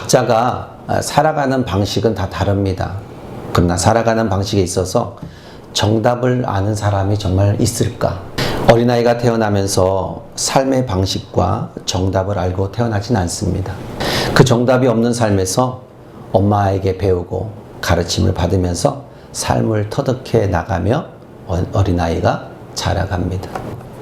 각자가 살아가는 방식은 다 다릅니다. 그러나 살아가는 방식에 있어서 정답을 아는 사람이 정말 있을까? 어린아이가 태어나면서 삶의 방식과 정답을 알고 태어나진 않습니다. 그 정답이 없는 삶에서 엄마에게 배우고 가르침을 받으면서 삶을 터득해 나가며 어린아이가 자라갑니다.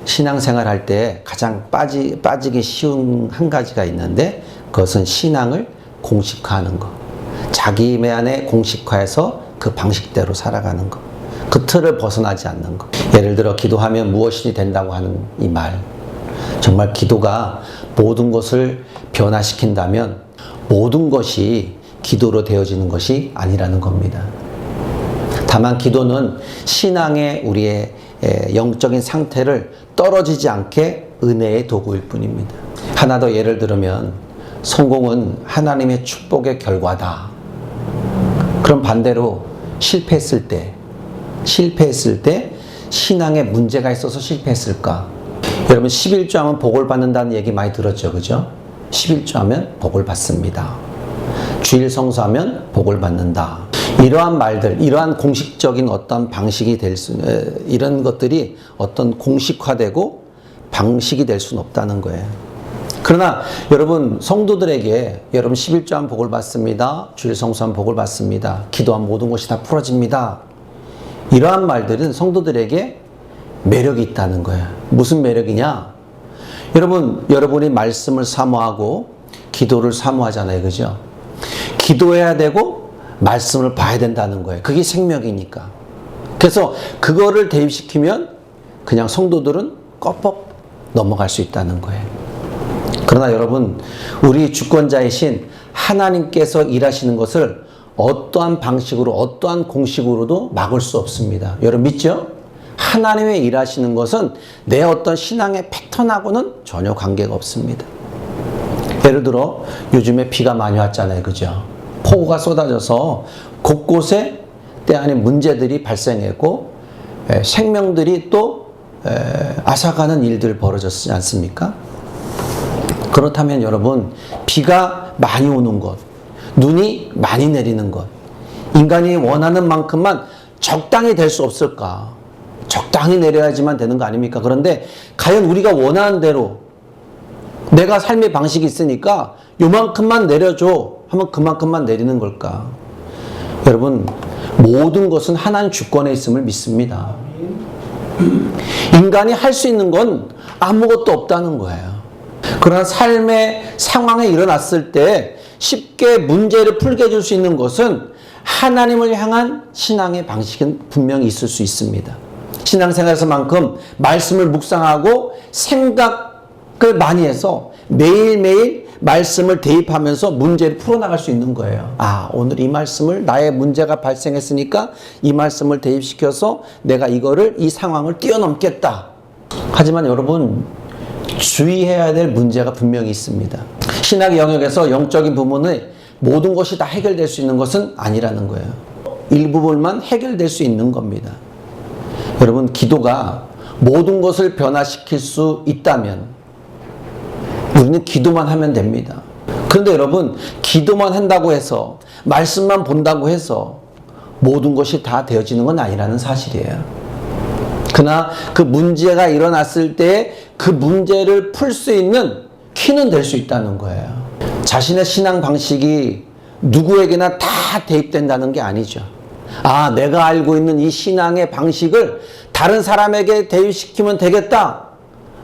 신앙생활 할 때 가장 빠지기 쉬운 한 가지가 있는데 그것은 신앙을 공식화하는 것. 자기만의 공식화해서 그 방식대로 살아가는 것. 그 틀을 벗어나지 않는 것. 예를 들어 기도하면 무엇이 된다고 하는 이 말. 정말 기도가 모든 것을 변화시킨다면 모든 것이 기도로 되어지는 것이 아니라는 겁니다. 다만 기도는 신앙의 우리의 영적인 상태를 떨어지지 않게 은혜의 도구일 뿐입니다. 하나 더 예를 들면 성공은 하나님의 축복의 결과다. 그럼 반대로 실패했을 때 신앙에 문제가 있어서 실패했을까? 여러분 11조하면 복을 받는다는 얘기 많이 들었죠, 그죠? 11조하면 복을 받습니다. 주일 성수하면 복을 받는다. 이러한 말들, 이러한 공식적인 어떤 방식이 이런 것들이 어떤 공식화되고 방식이 될 수는 없다는 거예요. 그러나 여러분 성도들에게 여러분 11조하면 복을 받습니다. 주일 성수하면 복을 받습니다. 기도하면 모든 것이 다 풀어집니다. 이러한 말들은 성도들에게 매력이 있다는 거예요. 무슨 매력이냐? 여러분이 말씀을 사모하고 기도를 사모하잖아요. 그죠? 기도해야 되고 말씀을 봐야 된다는 거예요. 그게 생명이니까. 그래서 그거를 대입시키면 그냥 성도들은 껍벅 넘어갈 수 있다는 거예요. 그러나 여러분, 우리 주권자이신 하나님께서 일하시는 것을 어떠한 방식으로, 어떠한 공식으로도 막을 수 없습니다. 여러분 믿죠? 하나님의 일하시는 것은 내 어떤 신앙의 패턴하고는 전혀 관계가 없습니다. 예를 들어 요즘에 비가 많이 왔잖아요. 그죠? 폭우가 쏟아져서 곳곳에 때 아닌 문제들이 발생했고 생명들이 또 앗아가는 일들 벌어졌지 않습니까? 그렇다면 여러분 비가 많이 오는 것, 눈이 많이 내리는 것, 인간이 원하는 만큼만 적당히 될 수 없을까? 적당히 내려야지만 되는 거 아닙니까? 그런데 과연 우리가 원하는 대로 내가 삶의 방식이 있으니까 요만큼만 내려줘 하면 그만큼만 내리는 걸까? 여러분 모든 것은 하나님 주권에 있음을 믿습니다. 인간이 할 수 있는 건 아무것도 없다는 거예요. 그러나 삶의 상황에 일어났을 때 쉽게 문제를 풀게 해줄 수 있는 것은 하나님을 향한 신앙의 방식은 분명히 있을 수 있습니다. 신앙생활에서만큼 말씀을 묵상하고 생각을 많이 해서 매일매일 말씀을 대입하면서 문제를 풀어나갈 수 있는 거예요. 아, 오늘 이 말씀을 나의 문제가 발생했으니까 이 말씀을 대입시켜서 내가 이 상황을 뛰어넘겠다. 하지만 여러분 주의해야 될 문제가 분명히 있습니다. 신학의 영역에서 영적인 부분의 모든 것이 다 해결될 수 있는 것은 아니라는 거예요. 일부분만 해결될 수 있는 겁니다. 여러분 기도가 모든 것을 변화시킬 수 있다면 우리는 기도만 하면 됩니다. 그런데 여러분 기도만 한다고 해서 말씀만 본다고 해서 모든 것이 다 되어지는 건 아니라는 사실이에요. 그러나 그 문제가 일어났을 때 그 문제를 풀 수 있는 키는 될 수 있다는 거예요. 자신의 신앙 방식이 누구에게나 다 대입된다는 게 아니죠. 아, 내가 알고 있는 이 신앙의 방식을 다른 사람에게 대입시키면 되겠다.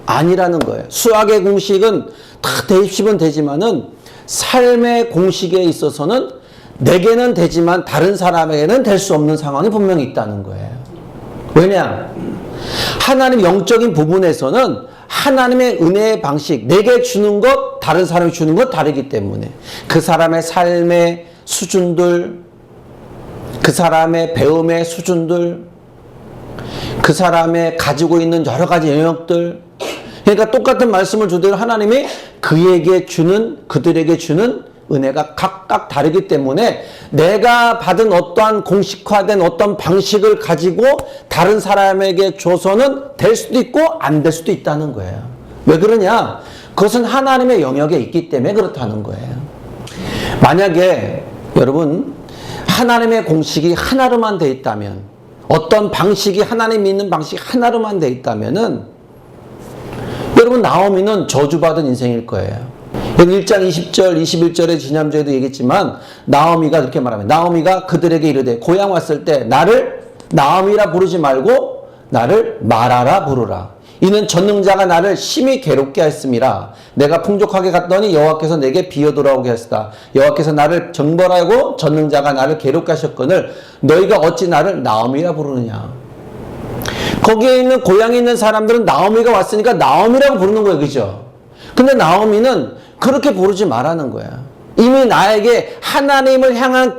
아니라는 거예요. 수학의 공식은 다 대입시키면 되지만은 삶의 공식에 있어서는 내게는 되지만 다른 사람에게는 될 수 없는 상황이 분명히 있다는 거예요. 왜냐? 하나님 영적인 부분에서는 하나님의 은혜의 방식, 내게 주는 것, 다른 사람이 주는 것 다르기 때문에 그 사람의 삶의 수준들, 그 사람의 배움의 수준들, 그 사람의 가지고 있는 여러 가지 영역들, 그러니까 똑같은 말씀을 주더라도 하나님이 그들에게 주는 은혜가 각각 다르기 때문에 내가 받은 어떠한 공식화된 어떤 방식을 가지고 다른 사람에게 줘서는 될 수도 있고 안 될 수도 있다는 거예요. 왜 그러냐? 그것은 하나님의 영역에 있기 때문에 그렇다는 거예요. 만약에 여러분 하나님의 공식이 하나로만 돼 있다면, 어떤 방식이 하나님 믿는 방식이 하나로만 돼 있다면은 여러분 나오미는 저주받은 인생일 거예요. 여기 1장 20절 21절에 지난주에도 얘기했지만 나오미가 그렇게 말합니다. 나오미가 그들에게 이르되 고향 왔을 때 나를 나오미라 부르지 말고 나를 마라라 부르라. 이는 전능자가 나를 심히 괴롭게 하였음이라. 내가 풍족하게 갔더니 여호와께서 내게 비어 돌아오게 하시다. 여호와께서 나를 정벌하고 전능자가 나를 괴롭게 하셨거늘 너희가 어찌 나를 나오미라 부르느냐. 거기에 있는 고향에 있는 사람들은 나오미가 왔으니까 나오미라고 부르는 거예요. 그죠? 근데 나오미는 그렇게 부르지 말라는 거야. 이미 나에게 하나님을 향한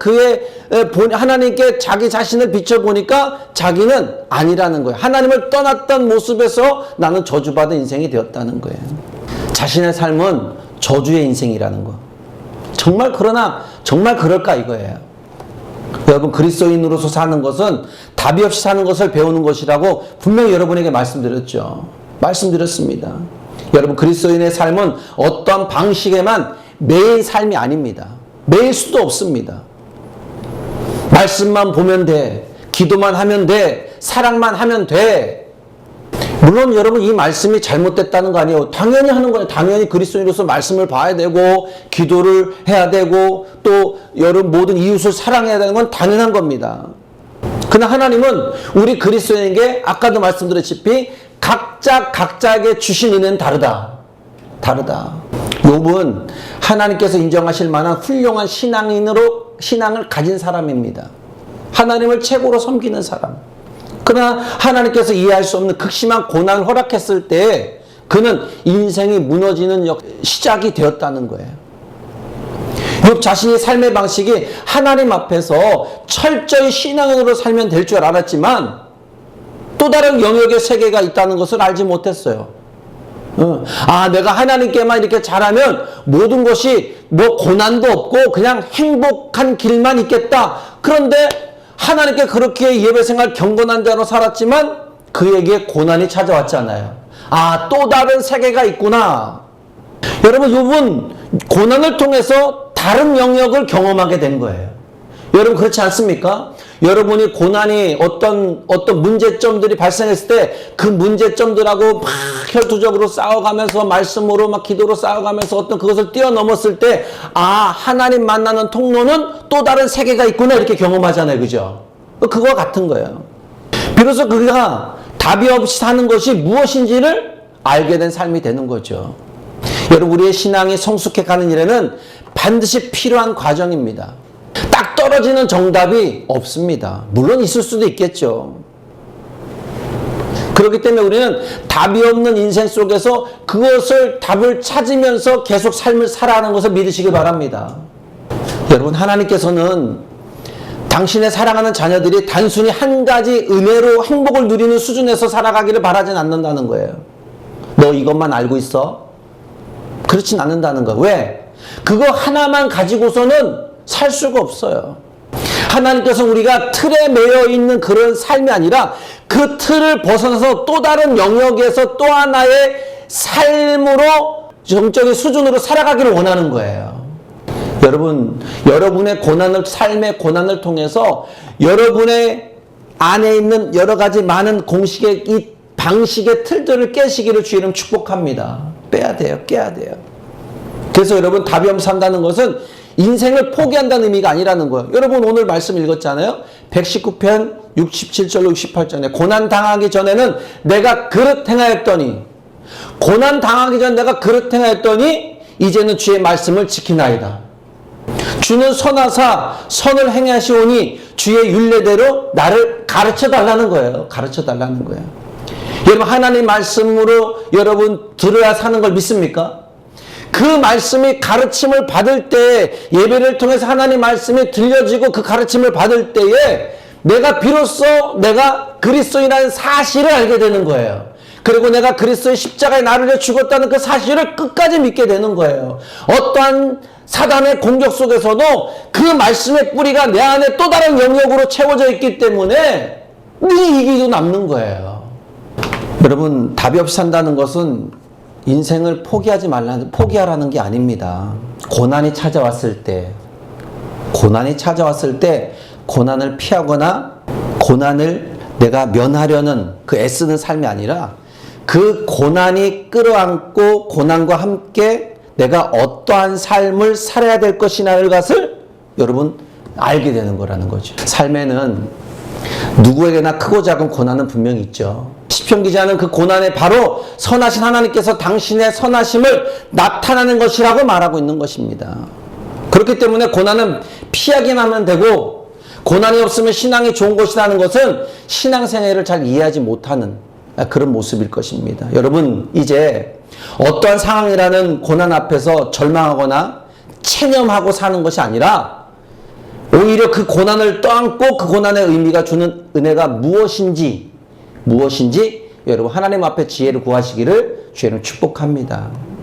하나님께 자기 자신을 비춰보니까 자기는 아니라는 거야. 하나님을 떠났던 모습에서 나는 저주받은 인생이 되었다는 거예요. 자신의 삶은 저주의 인생이라는 거. 그러나 정말 그럴까 이거예요. 여러분 그리스도인으로서 사는 것은 답이 없이 사는 것을 배우는 것이라고 분명히 여러분에게 말씀드렸습니다. 여러분 그리스도인의 삶은 어떤 방식에만 매일 삶이 아닙니다. 매일 수도 없습니다. 말씀만 보면 돼. 기도만 하면 돼. 사랑만 하면 돼. 물론 여러분 이 말씀이 잘못됐다는 거 아니에요. 당연히 하는 거예요. 당연히 그리스도인으로서 말씀을 봐야 되고 기도를 해야 되고 또 여러분 모든 이웃을 사랑해야 되는 건 당연한 겁니다. 그러나 하나님은 우리 그리스도인에게 아까도 말씀드렸다시피 각자에게 주신 은혜는 다르다. 욥은 하나님께서 인정하실 만한 훌륭한 신앙을 가진 사람입니다. 하나님을 최고로 섬기는 사람. 그러나 하나님께서 이해할 수 없는 극심한 고난을 허락했을 때 그는 인생이 무너지는 시작이 되었다는 거예요. 욥 자신의 삶의 방식이 하나님 앞에서 철저히 신앙으로 살면 될 줄 알았지만 또 다른 영역의 세계가 있다는 것을 알지 못했어요. 내가 하나님께만 이렇게 잘하면 모든 것이 고난도 없고 그냥 행복한 길만 있겠다. 그런데 하나님께 그렇게 예배생활 경건한 대로 살았지만 그에게 고난이 찾아왔잖아요. 또 다른 세계가 있구나. 여러분 욥은 고난을 통해서 다른 영역을 경험하게 된 거예요. 여러분 그렇지 않습니까? 여러분이 고난이 어떤 문제점들이 발생했을 때 그 문제점들하고 막 혈투적으로 싸워가면서 말씀으로 막 기도로 싸워가면서 그것을 뛰어넘었을 때 하나님 만나는 통로는 또 다른 세계가 있구나 이렇게 경험하잖아요. 그죠? 그거와 같은 거예요. 비로소 그가 답이 없이 사는 것이 무엇인지를 알게 된 삶이 되는 거죠. 여러분 우리의 신앙이 성숙해 가는 일에는 반드시 필요한 과정입니다. 딱 떨어지는 정답이 없습니다. 물론 있을 수도 있겠죠. 그렇기 때문에 우리는 답이 없는 인생 속에서 그것을 답을 찾으면서 계속 삶을 살아가는 것을 믿으시기 바랍니다. 여러분 하나님께서는 당신의 사랑하는 자녀들이 단순히 한 가지 은혜로 행복을 누리는 수준에서 살아가기를 바라진 않는다는 거예요. 너 이것만 알고 있어? 그렇진 않는다는 거예요. 왜? 그거 하나만 가지고서는 살 수가 없어요. 하나님께서 우리가 틀에 매여 있는 그런 삶이 아니라 그 틀을 벗어나서 또 다른 영역에서 또 하나의 삶으로 정적인 수준으로 살아가기를 원하는 거예요. 여러분, 여러분의 삶의 고난을 통해서 여러분의 안에 있는 여러 가지 많은 공식의 이 방식의 틀들을 깨시기를 주의 이름 축복합니다. 깨야 돼요. 그래서 여러분 답이 없이 산다는 것은 인생을 포기한다는 의미가 아니라는 거예요. 여러분 오늘 말씀 읽었잖아요. 119편 67절로 68절에 고난당하기 전에는 내가 그릇 행하였더니 이제는 주의 말씀을 지키나이다. 주는 선하사 선을 행하시오니 주의 율례대로 나를 가르쳐달라는 거예요. 여러분 하나님 말씀으로 여러분 들어야 사는 걸 믿습니까? 그 말씀이 가르침을 받을 때 예배를 통해서 하나님 말씀이 들려지고 그 가르침을 받을 때에 내가 그리스도인이라는 사실을 알게 되는 거예요. 그리고 내가 그리스도의 십자가에 나를 위해 죽었다는 그 사실을 끝까지 믿게 되는 거예요. 어떠한 사단의 공격 속에서도 그 말씀의 뿌리가 내 안에 또 다른 영역으로 채워져 있기 때문에 네 이기고 남는 거예요. 여러분 답이 없이 산다는 것은 인생을 포기하라는 게 아닙니다. 고난이 찾아왔을 때 고난이 찾아왔을 때 고난을 피하거나 고난을 내가 면하려는 그 애쓰는 삶이 아니라 그 고난이 끌어안고 고난과 함께 내가 어떠한 삶을 살아야 될 것이냐를 것을 여러분 알게 되는 거라는 거죠. 삶에는 누구에게나 크고 작은 고난은 분명히 있죠. 시편 기자는 그 고난에 바로 선하신 하나님께서 당신의 선하심을 나타나는 것이라고 말하고 있는 것입니다. 그렇기 때문에 고난은 피하기만 하면 되고 고난이 없으면 신앙이 좋은 것이라는 것은 신앙생활을 잘 이해하지 못하는 그런 모습일 것입니다. 여러분 이제 어떠한 상황이라는 고난 앞에서 절망하거나 체념하고 사는 것이 아니라 오히려 그 고난을 떠안고 그 고난의 의미가 주는 은혜가 무엇인지 여러분 하나님 앞에 지혜를 구하시기를 주의는 축복합니다.